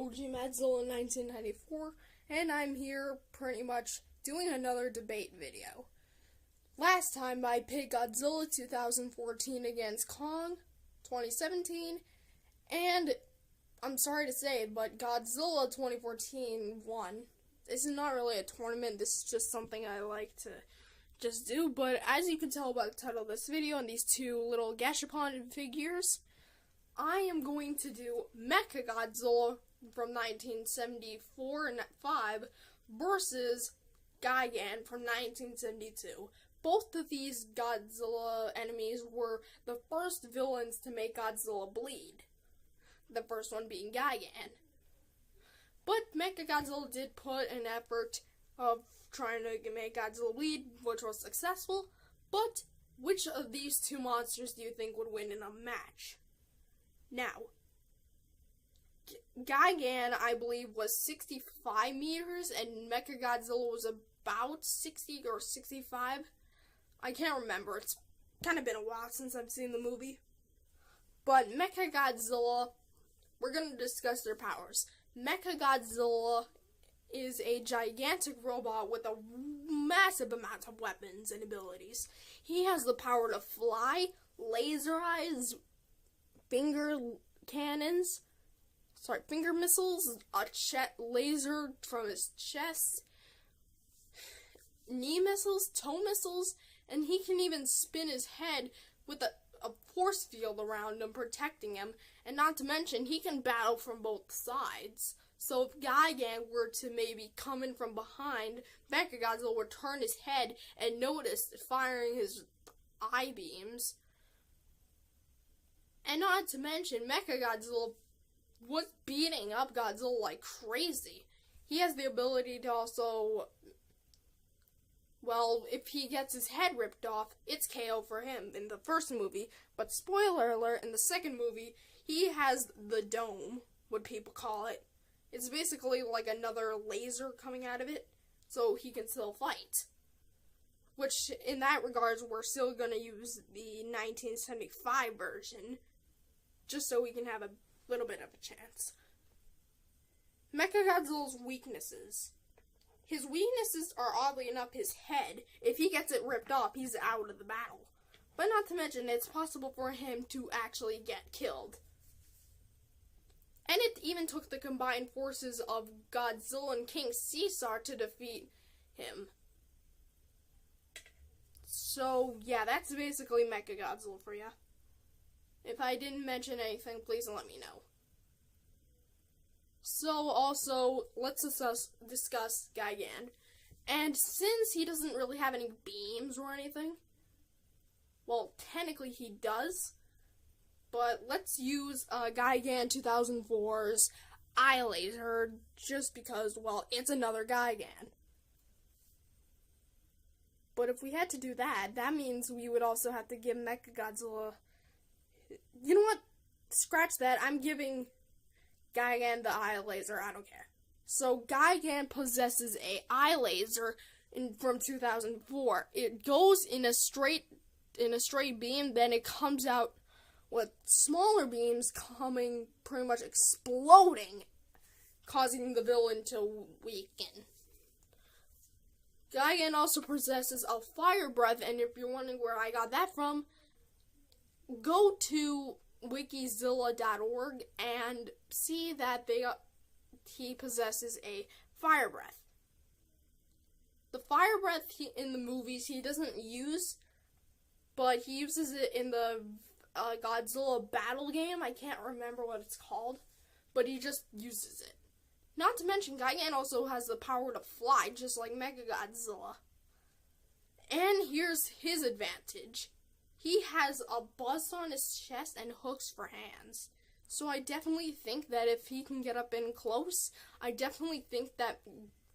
T.O.G. Madzilla in 1994, and I'm here pretty much doing another debate video. Last time I picked Godzilla 2014 against Kong 2017, and I'm sorry to say, but Godzilla 2014 won. This is not really a tournament, this is just something I like to just do, but as you can tell by the title of this video and these two little Gashapon figures, I am going to do MechaGodzilla from 1974 and 5 versus Gigan from 1972. Both of these Godzilla enemies were the first villains to make Godzilla bleed. The first one being Gigan. But MechaGodzilla did put an effort of trying to make Godzilla bleed, which was successful. But which of these two monsters do you think would win in a match? Now, Gigan, I believe, was 65 meters, and MechaGodzilla was about 60 or 65. I can't remember. It's kind of been a while since I've seen the movie. But MechaGodzilla, we're going to discuss their powers. MechaGodzilla is a gigantic robot with a massive amount of weapons and abilities. He has the power to fly, laser eyes, finger missiles, a laser from his chest, knee missiles, toe missiles, and he can even spin his head with a force field around him protecting him, and not to mention he can battle from both sides. So if Gigan were to maybe come in from behind, MechaGodzilla would turn his head and notice firing his eye beams. And not to mention, MechaGodzilla was beating up Godzilla like crazy. He has the ability to also, well, if he gets his head ripped off, it's KO for him in the first movie. But spoiler alert, in the second movie, he has the dome, what people call it. It's basically like another laser coming out of it, so he can still fight. Which, in that regards, we're still going to use the 1975 version, just so we can have a little bit of a chance. MechaGodzilla's weaknesses. His weaknesses are, oddly enough, his head. If he gets it ripped off, he's out of the battle. But not to mention, it's possible for him to actually get killed. And it even took the combined forces of Godzilla and King Caesar to defeat him. So, yeah, that's basically MechaGodzilla for you. If I didn't mention anything, please let me know. So, also, let's discuss Gigan. And since he doesn't really have any beams or anything, well, technically he does, but let's use Gigan 2004's eye laser just because, well, it's another Gigan. But if we had to do that, that means we would also have to give MechaGodzilla... You know what? Scratch that. I'm giving Gigan the eye laser. I don't care. So Gigan possesses a eye laser from 2004. It goes in a straight beam, then it comes out with smaller beams coming, pretty much exploding, causing the villain to weaken. Gigan also possesses a fire breath, and if you're wondering where I got that from, go to wikizilla.org and see that he possesses a fire breath. The fire breath in the movies he doesn't use, but he uses it in the Godzilla battle game. I can't remember what it's called, but he just uses it. Not to mention, Gigan also has the power to fly, just like MechaGodzilla. And here's his advantage. He has a buzz on his chest and hooks for hands. So I definitely think that if he can get up in close, I definitely think that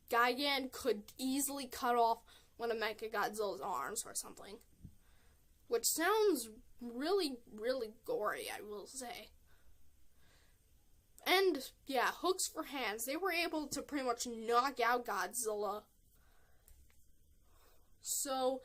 Gigan could easily cut off one of MechaGodzilla's arms or something. Which sounds really, really gory, I will say. And, yeah, hooks for hands. They were able to pretty much knock out Godzilla. So,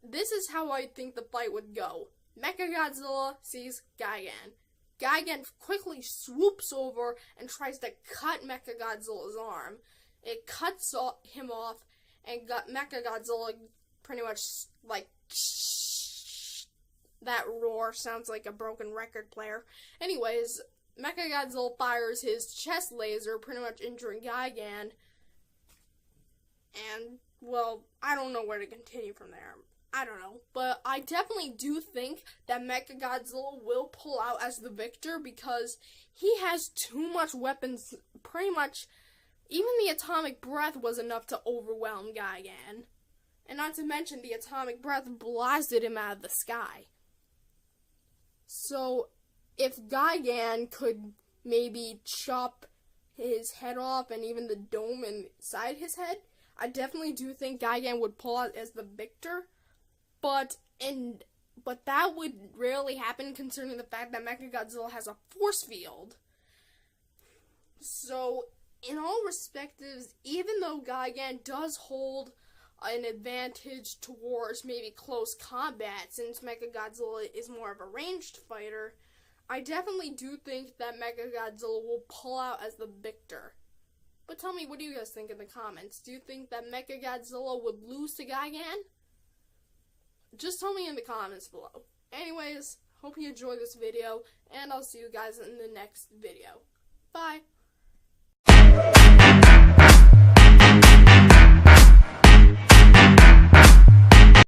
this is how I think the fight would go. MechaGodzilla sees Gigan. Gigan quickly swoops over and tries to cut MechaGodzilla's arm. It cuts him off, and MechaGodzilla pretty much, like, that roar sounds like a broken record player. Anyways, MechaGodzilla fires his chest laser, pretty much injuring Gigan. And, well, I don't know where to continue from there. I don't know. But I definitely do think that MechaGodzilla will pull out as the victor because he has too much weapons. Pretty much, even the atomic breath was enough to overwhelm Gigan. And not to mention, the atomic breath blasted him out of the sky. So, if Gigan could maybe chop his head off and even the dome inside his head, I definitely do think Gigan would pull out as the victor. But that would rarely happen considering the fact that MechaGodzilla has a force field. So, in all respectives, even though Gigan does hold an advantage towards maybe close combat, since MechaGodzilla is more of a ranged fighter, I definitely do think that MechaGodzilla will pull out as the victor. But tell me, what do you guys think in the comments? Do you think that MechaGodzilla would lose to Gigan? Just tell me in the comments below. Anyways, hope you enjoyed this video, and I'll see you guys in the next video. Bye!